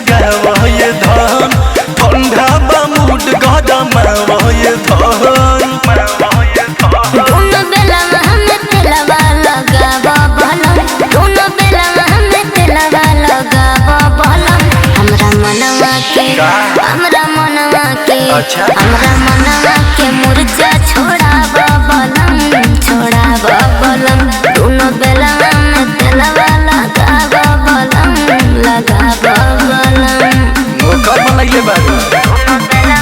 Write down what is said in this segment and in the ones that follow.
लगाव ये धन ठंडा बा मूड गरमाव ये धन दोनों बेला हमें तेलवा लगावा भलम दोनों बेला हमें तेलवा लगावा भलम हमरा मनवा के अच्छा हमरा मनवा के मुर्जा छोड़ावा भलम दोनों बेला हमें तेलवा लगावा भलम मोकर बनैले बारू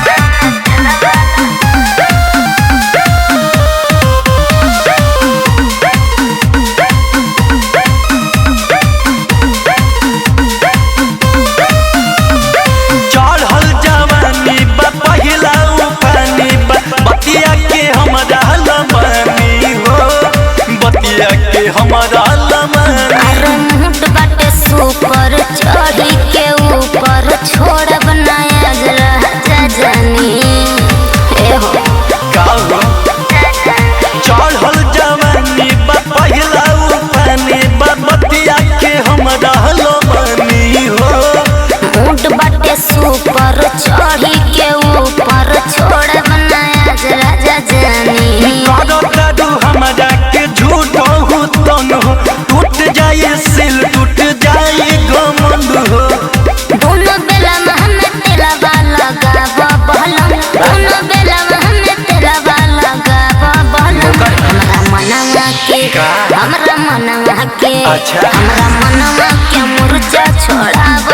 हमारा मुट बाटे सुपर चढ़ी के ऊपर छोड़ बनाया राजा जानी चढ़ल जवानी पहिला उफानी बतिया के हमारा लमनी हो मुट बाटे सुपर चढ़ी के ऊपर छोड़ बनाया राजा जानी हमारा के झूठ हो तन हो टूट जाए सिल टूट जाए गमंड हो दोनों बेला हमें तेलवा लगावा भलम दोनों बेला हमें तेलवा लगावा भलम हमरा मनवा के अच्छा हमरा मनवा के मुर्जा छोड़ावा